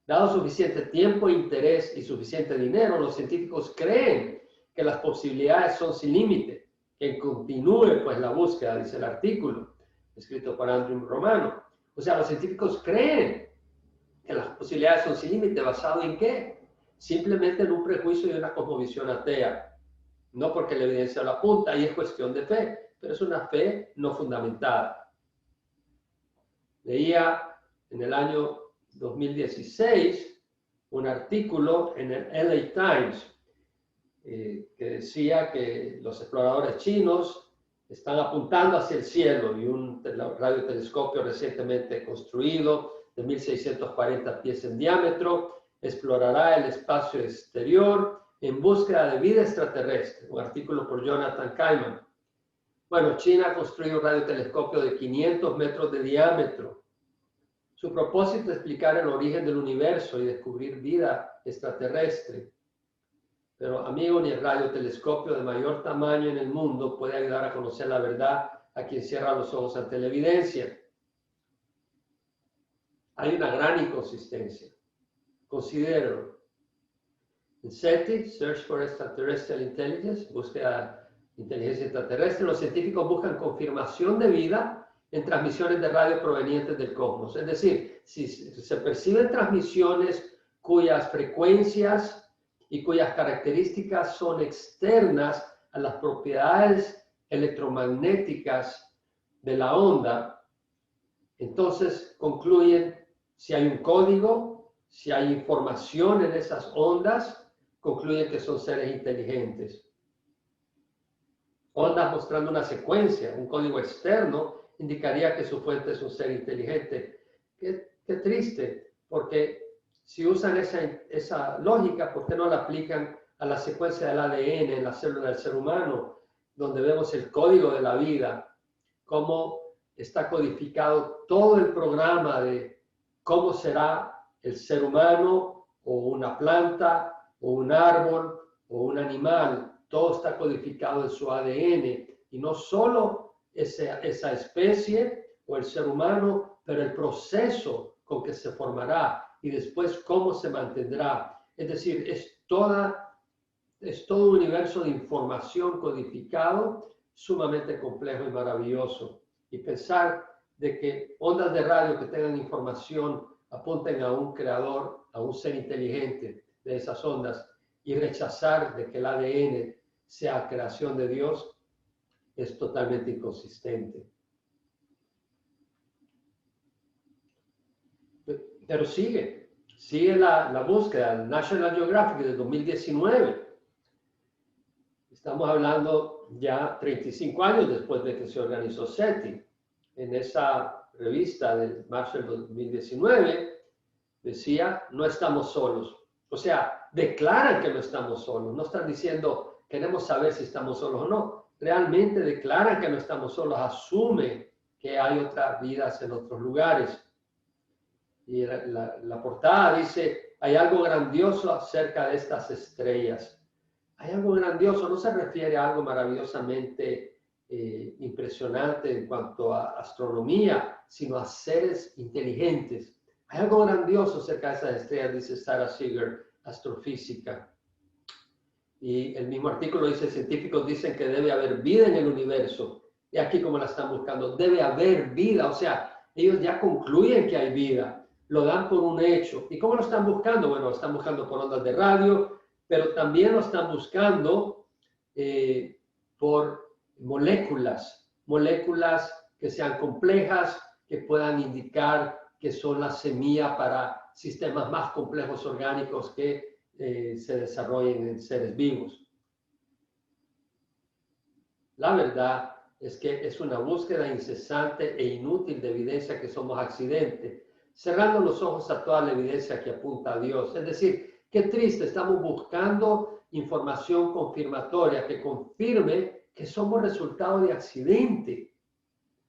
Dado suficiente tiempo, interés y suficiente dinero, los científicos creen que las posibilidades son sin límite, que continúe pues la búsqueda, dice el artículo, escrito por Andrew Romano. O sea, los científicos creen que las posibilidades son sin límite, ¿basado en qué? Simplemente en un prejuicio y una cosmovisión atea. No porque la evidencia lo apunta, y es cuestión de fe, pero es una fe no fundamentada. Leía en el año 2016 un artículo en el LA Times que decía que los exploradores chinos están apuntando hacia el cielo, y un radiotelescopio recientemente construido de 1640 pies en diámetro explorará el espacio exterior en búsqueda de vida extraterrestre, un artículo por Jonathan Kaiman. Bueno, China ha construido un radiotelescopio de 500 metros de diámetro. Su propósito es explicar el origen del universo y descubrir vida extraterrestre. Pero, amigo, ni el radiotelescopio de mayor tamaño en el mundo puede ayudar a conocer la verdad a quien cierra los ojos ante la evidencia. Hay una gran inconsistencia. Considéralo. En SETI, Search for Extraterrestrial Intelligence, búsqueda de inteligencia extraterrestre, los científicos buscan confirmación de vida en transmisiones de radio provenientes del cosmos. Es decir, si se perciben transmisiones cuyas frecuencias y cuyas características son externas a las propiedades electromagnéticas de la onda, entonces concluyen si hay un código, si hay información en esas ondas, concluyen que son seres inteligentes. Ondas mostrando una secuencia, un código externo, indicaría que su fuente es un ser inteligente. Qué triste, porque si usan esa lógica, ¿por qué no la aplican a la secuencia del ADN en la célula del ser humano, donde vemos el código de la vida, cómo está codificado todo el programa de cómo será el ser humano o una planta o un árbol o un animal? Todo está codificado en su ADN, y no solo esa especie o el ser humano, pero el proceso con que se formará y después cómo se mantendrá. Es decir, es todo un universo de información codificado, sumamente complejo y maravilloso. Y pensar de que ondas de radio que tengan información apunten a un creador, a un ser inteligente de esas ondas, y rechazar de que el ADN sea creación de Dios, es totalmente inconsistente. Pero sigue la búsqueda. National Geographic de 2019. Estamos hablando ya 35 años después de que se organizó SETI. En esa revista de marzo del 2019 decía, no estamos solos. O sea, declaran que no estamos solos. No están diciendo, queremos saber si estamos solos o no. Realmente declaran que no estamos solos. Asume que hay otras vidas en otros lugares. Y la portada dice, hay algo grandioso acerca de estas estrellas. Hay algo grandioso, no se refiere a algo maravillosamente impresionante en cuanto a astronomía, sino a seres inteligentes. Hay algo grandioso acerca de esas estrellas, dice Sarah Seeger, astrofísica. Y el mismo artículo dice, científicos dicen que debe haber vida en el universo. Y aquí como la están buscando, debe haber vida. O sea, ellos ya concluyen que hay vida. Lo dan por un hecho. ¿Y cómo lo están buscando? Bueno, lo están buscando por ondas de radio, pero también lo están buscando por moléculas que sean complejas, que puedan indicar que son la semilla para sistemas más complejos orgánicos que se desarrollen en seres vivos. La verdad es que es una búsqueda incesante e inútil de evidencia que somos accidente, cerrando los ojos a toda la evidencia que apunta a Dios. Es decir, qué triste, estamos buscando información confirmatoria que confirme que somos resultado de accidente,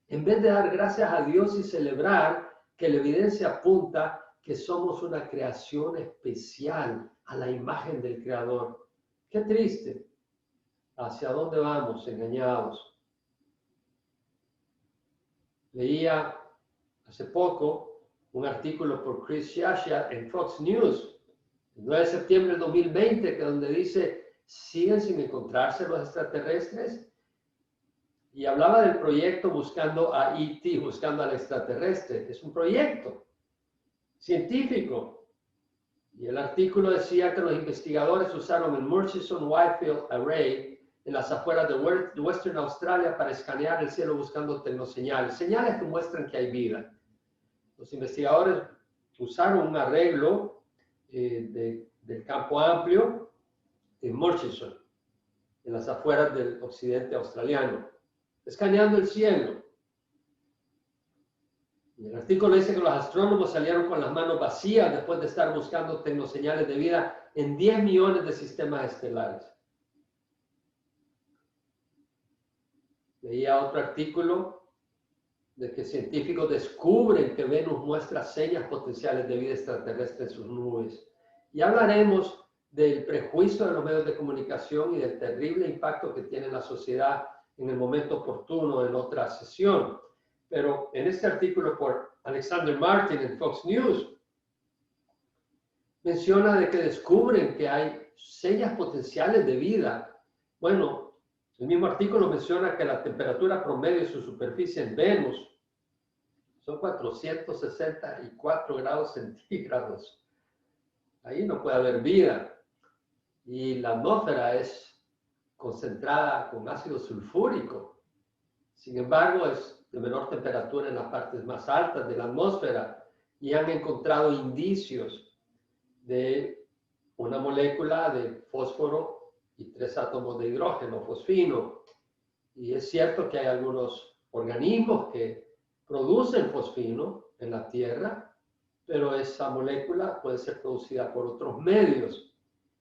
en vez de dar gracias a Dios y celebrar que la evidencia apunta que somos una creación especial a la imagen del Creador. Qué triste. ¿Hacia dónde vamos engañados? Leía hace poco un artículo por Chris Shasha en Fox News, el 9 de septiembre del 2020, que donde dice, siguen sin encontrarse los extraterrestres. Y hablaba del proyecto buscando a E.T., buscando al extraterrestre. Es un proyecto científico. Y el artículo decía que los investigadores usaron el Murchison Whitefield Array en las afueras de Western Australia para escanear el cielo buscando tecnoseñales, señales que muestran que hay vida. Los investigadores usaron un arreglo del campo amplio en Murchison, en las afueras del occidente australiano, escaneando el cielo. Y el artículo dice que los astrónomos salieron con las manos vacías después de estar buscando tecnoseñales de vida en 10 millones de sistemas estelares. Leía otro artículo de que científicos descubren que Venus muestra señas potenciales de vida extraterrestre en sus nubes. Y hablaremos del prejuicio de los medios de comunicación y del terrible impacto que tiene en la sociedad en el momento oportuno en otra sesión. Pero en este artículo por Alexander Martin en Fox News, menciona de que descubren que hay señas potenciales de vida. Bueno, el mismo artículo menciona que la temperatura promedio de su superficie en Venus son 464 grados centígrados. Ahí no puede haber vida. Y la atmósfera es concentrada con ácido sulfúrico. Sin embargo, es de menor temperatura en las partes más altas de la atmósfera y han encontrado indicios de una molécula de fósforo y 3 átomos de hidrógeno, fosfino. Y es cierto que hay algunos organismos que producen fosfino en la Tierra, pero esa molécula puede ser producida por otros medios.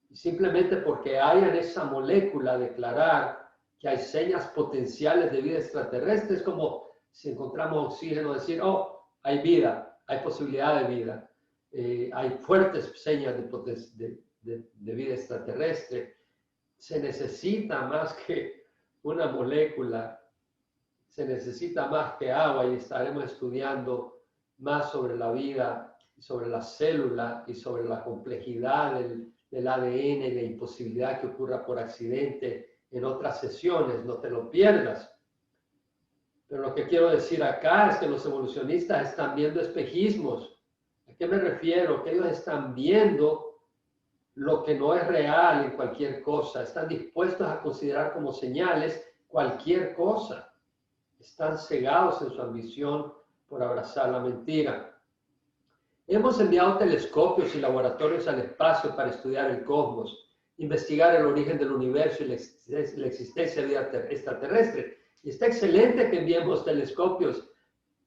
Y simplemente porque hay en esa molécula declarar que hay señas potenciales de vida extraterrestre, es como si encontramos oxígeno, decir, oh, hay vida, hay posibilidad de vida, hay fuertes señas de vida extraterrestre. Se necesita más que una molécula, se necesita más que agua, y estaremos estudiando más sobre la vida, sobre la célula y sobre la complejidad del ADN y la imposibilidad que ocurra por accidente en otras sesiones. No te lo pierdas. Pero lo que quiero decir acá es que los evolucionistas están viendo espejismos. ¿A qué me refiero? Que ellos están viendo lo que no es real en cualquier cosa. Están dispuestos a considerar como señales cualquier cosa. Están cegados en su ambición por abrazar la mentira. Hemos enviado telescopios y laboratorios al espacio para estudiar el cosmos, investigar el origen del universo y la existencia de vida extraterrestre. Y está excelente que enviemos telescopios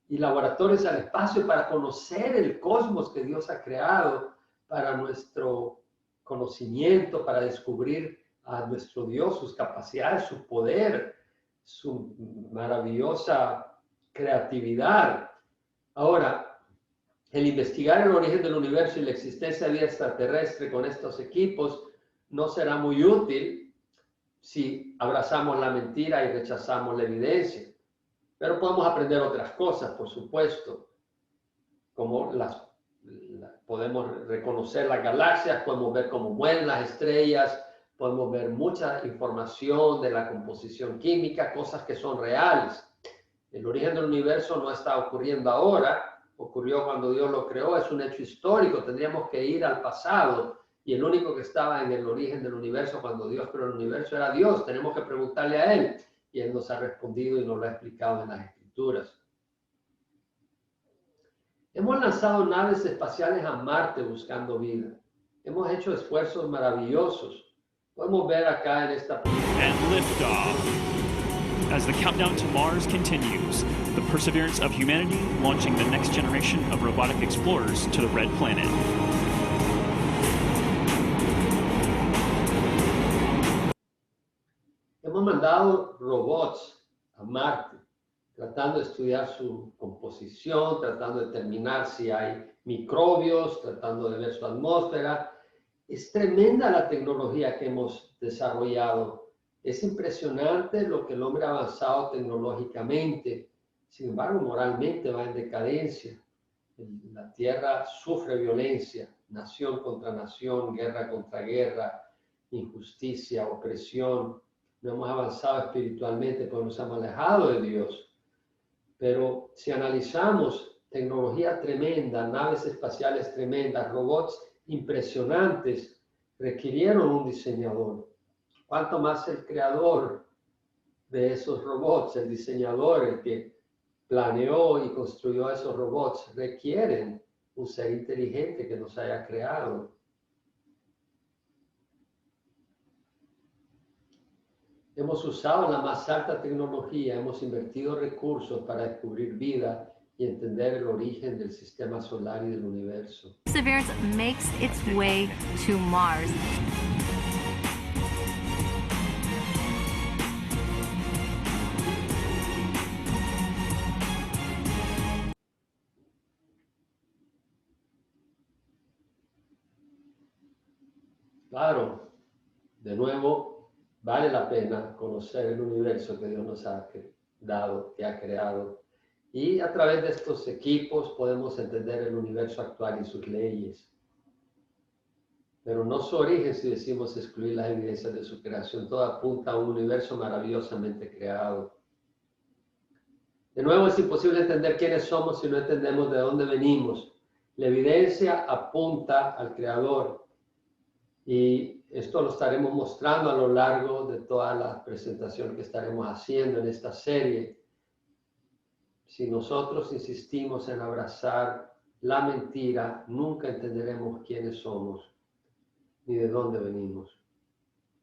y laboratorios al espacio para conocer el cosmos que Dios ha creado, para nuestro conocimiento, para descubrir a nuestro Dios, sus capacidades, su poder, su maravillosa creatividad. Ahora, el investigar el origen del universo y la existencia de vida extraterrestre con estos equipos no será muy útil si abrazamos la mentira y rechazamos la evidencia. Pero podemos aprender otras cosas, por supuesto, como podemos reconocer las galaxias, podemos ver cómo mueven las estrellas, podemos ver mucha información de la composición química, cosas que son reales. El origen del universo no está ocurriendo ahora, ocurrió cuando Dios lo creó, es un hecho histórico, tendríamos que ir al pasado, y el único que estaba en el origen del universo cuando Dios creó el universo era Dios. Tenemos que preguntarle a Él, y Él nos ha respondido y nos lo ha explicado en las Escrituras. Hemos lanzado naves espaciales a Marte buscando vida. Hemos hecho esfuerzos maravillosos. Podemos ver acá en esta... And liftoff. As the countdown to Mars continues, the perseverance of humanity launching the next generation of robotic explorers to the Red Planet. Hemos mandado robots a Marte, tratando de estudiar su composición, tratando de determinar si hay microbios, tratando de ver su atmósfera. Es tremenda la tecnología que hemos desarrollado. Es impresionante lo que el hombre ha avanzado tecnológicamente. Sin embargo, moralmente va en decadencia. La Tierra sufre violencia, nación contra nación, guerra contra guerra, injusticia, opresión. No hemos avanzado espiritualmente porque nos hemos alejado de Dios. Pero si analizamos tecnología tremenda, naves espaciales tremendas, robots impresionantes, requirieron un diseñador. ¿Cuánto más el creador de esos robots, el diseñador, el que planeó y construyó esos robots, requieren un ser inteligente que nos haya creado? Hemos usado la más alta tecnología, hemos invertido recursos para descubrir vida y entender el origen del sistema solar y del universo. Perseverance makes its way to Mars. Claro, de nuevo, vale la pena conocer el universo que Dios nos ha dado, que ha creado. Y a través de estos equipos podemos entender el universo actual y sus leyes. Pero no su origen si decimos excluir las evidencias de su creación. Todo apunta a un universo maravillosamente creado. De nuevo, es imposible entender quiénes somos si no entendemos de dónde venimos. La evidencia apunta al Creador. Y esto lo estaremos mostrando a lo largo de toda la presentación que estaremos haciendo en esta serie. Si nosotros insistimos en abrazar la mentira, nunca entenderemos quiénes somos ni de dónde venimos.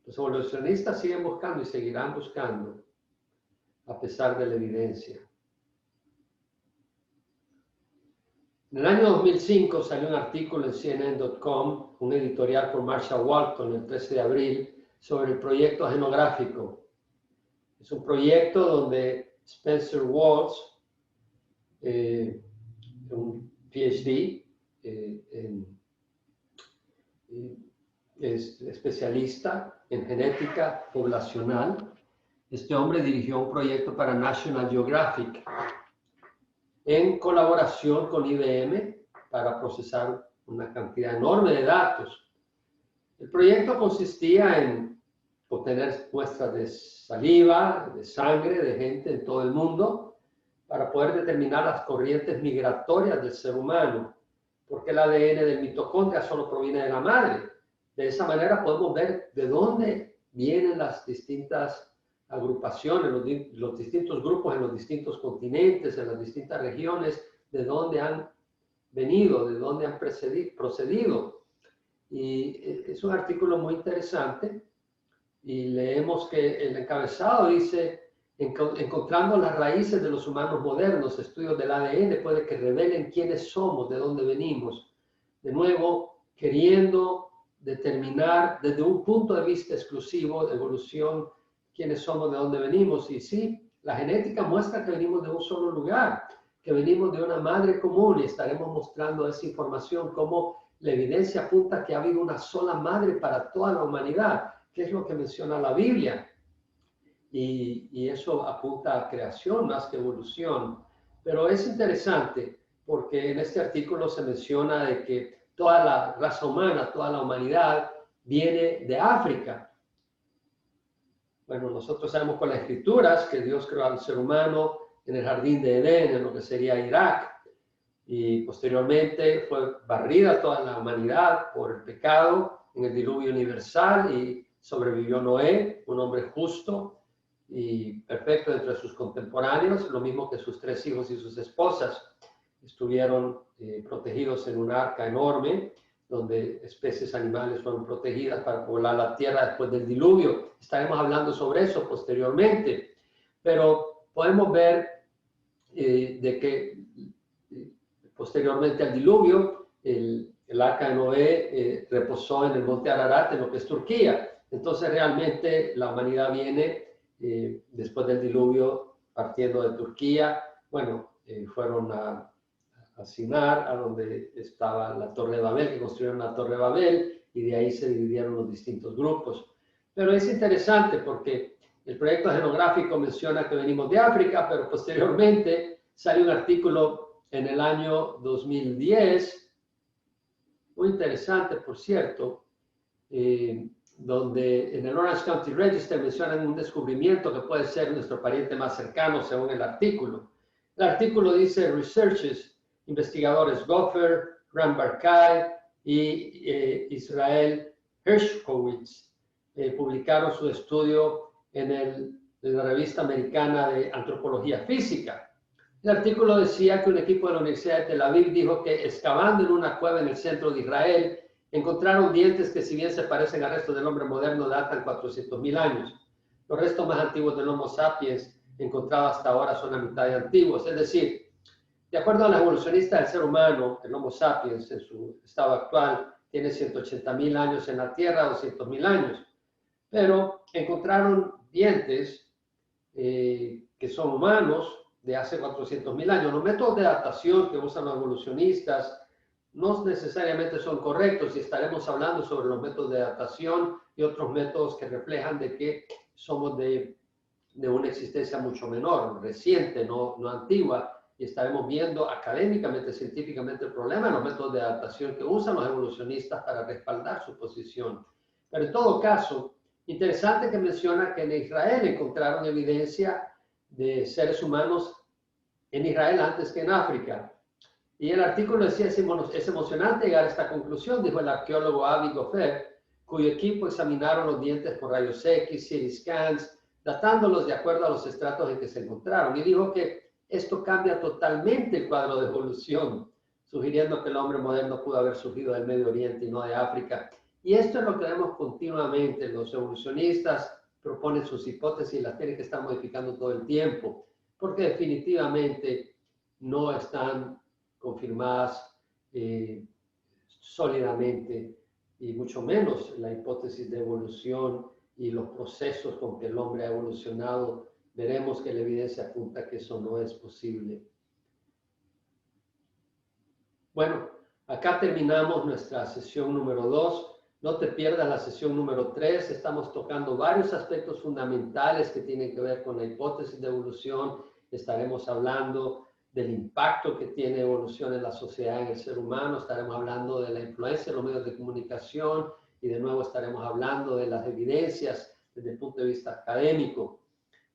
Los evolucionistas siguen buscando y seguirán buscando a pesar de la evidencia. En el año 2005 salió un artículo en CNN.com, un editorial por Marshall Walton el 13 de abril, sobre el proyecto genográfico. Es un proyecto donde Spencer Waltz, un PhD, es especialista en genética poblacional. Este hombre dirigió un proyecto para National Geographic en colaboración con IBM para procesar una cantidad enorme de datos. El proyecto consistía en obtener muestras de saliva, de sangre, de gente en todo el mundo, para poder determinar las corrientes migratorias del ser humano, porque el ADN del mitocondria solo proviene de la madre. De esa manera podemos ver de dónde vienen las distintas agrupaciones, los distintos grupos en los distintos continentes, en las distintas regiones, de dónde han venido, de dónde han procedido. Y es un artículo muy interesante y leemos que el encabezado dice: encontrando las raíces de los humanos modernos, estudios del ADN puede que revelen quiénes somos, de dónde venimos. De nuevo, queriendo determinar desde un punto de vista exclusivo de evolución quiénes somos, de dónde venimos. Y sí, la genética muestra que venimos de un solo lugar, que venimos de una madre común, y estaremos mostrando esa información, como la evidencia apunta que ha habido una sola madre para toda la humanidad, que es lo que menciona la Biblia. Y eso apunta a creación más que evolución. Pero es interesante porque en este artículo se menciona de que toda la raza humana, toda la humanidad viene de África. Bueno, nosotros sabemos con las escrituras que Dios creó al ser humano en el jardín de Edén, en lo que sería Irak, y posteriormente fue barrida toda la humanidad por el pecado en el diluvio universal, y sobrevivió Noé, un hombre justo y perfecto entre sus contemporáneos, lo mismo que sus 3 hijos y sus esposas. Estuvieron protegidos en un arca enorme, donde especies animales fueron protegidas para poblar la tierra después del diluvio. Estaremos hablando sobre eso posteriormente, pero podemos ver de que posteriormente al diluvio, el arca de Noé reposó en el monte Ararat, en lo que es Turquía. Entonces realmente la humanidad viene después del diluvio, partiendo de Turquía. Bueno, fueron a Sinar, a donde estaba la Torre de Babel, que construyeron la Torre de Babel, y de ahí se dividieron los distintos grupos. Pero es interesante porque el proyecto genográfico menciona que venimos de África, pero posteriormente salió un artículo en el año 2010, muy interesante, por cierto, donde en el Orange County Register mencionan un descubrimiento que puede ser nuestro pariente más cercano según el artículo. El artículo dice: researchers, investigadores Gopher, Ran Barkay y Israel Hershkowitz publicaron su estudio en la revista americana de antropología física. El artículo decía que un equipo de la Universidad de Tel Aviv dijo que excavando en una cueva en el centro de Israel encontraron dientes que, si bien se parecen a restos del hombre moderno, datan 400.000 años. Los restos más antiguos del Homo sapiens encontrados hasta ahora son a mitad de antiguos, es decir, De acuerdo a los evolucionistas del ser humano, el Homo sapiens en su estado actual tiene 180.000 años en la Tierra, 200.000 años, pero encontraron dientes que son humanos de hace 400.000 años. Los métodos de adaptación que usan los evolucionistas no necesariamente son correctos y estaremos hablando sobre los métodos de adaptación y otros métodos que reflejan de que somos de una existencia mucho menor, reciente, no antigua, y estaremos viendo académicamente, científicamente el problema en los métodos de adaptación que usan los evolucionistas para respaldar su posición. Pero en todo caso, interesante que menciona que en Israel encontraron evidencia de seres humanos en Israel antes que en África. Y el artículo decía, es emocionante llegar a esta conclusión, dijo el arqueólogo Avi Gofer, cuyo equipo examinaron los dientes con rayos X, CT scans, datándolos de acuerdo a los estratos en que se encontraron. Y dijo que esto cambia totalmente el cuadro de evolución, sugiriendo que el hombre moderno pudo haber surgido del Medio Oriente y no de África. Y esto es lo que vemos continuamente. Los evolucionistas proponen sus hipótesis y las tienen que estar modificando todo el tiempo, porque definitivamente no están confirmadas sólidamente, y mucho menos la hipótesis de evolución y los procesos con que el hombre ha evolucionado. Veremos que la evidencia apunta que eso no es posible. Bueno, acá terminamos nuestra sesión número 2. No te pierdas la sesión número 3. Estamos tocando varios aspectos fundamentales que tienen que ver con la hipótesis de evolución. Estaremos hablando del impacto que tiene evolución en la sociedad, en el ser humano. Estaremos hablando de la influencia de los medios de comunicación y de nuevo estaremos hablando de las evidencias desde el punto de vista académico.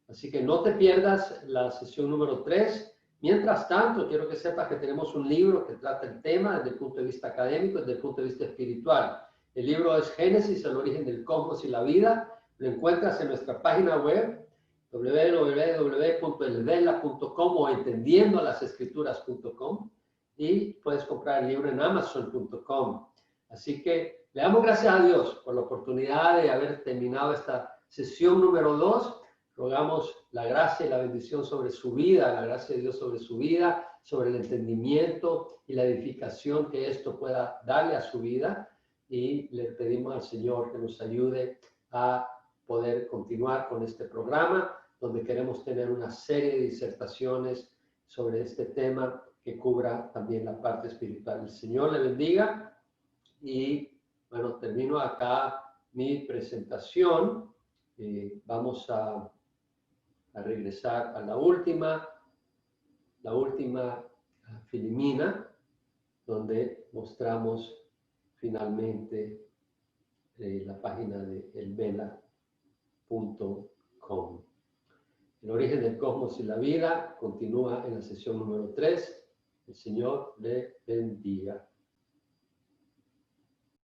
Así que no te pierdas la sesión número 3. Mientras tanto, quiero que sepas que tenemos un libro que trata el tema desde el punto de vista académico y desde el punto de vista espiritual. El libro es Génesis, el origen del cosmos y la vida. Lo encuentras en nuestra página web www.elvela.com o entendiendolasescrituras.com, y puedes comprar el libro en amazon.com. Así que le damos gracias a Dios por la oportunidad de haber terminado esta sesión número 2. Rogamos la gracia y la bendición sobre su vida, la gracia de Dios sobre su vida, sobre el entendimiento y la edificación que esto pueda darle a su vida. Y le pedimos al Señor que nos ayude a poder continuar con este programa, donde queremos tener una serie de disertaciones sobre este tema que cubra también la parte espiritual. El Señor le bendiga. Y bueno, termino acá mi presentación. Vamos a regresar a la última Filimina, donde mostramos finalmente la página de elvela.com. El origen del cosmos y la vida continúa en la sesión número 3. El Señor le bendiga.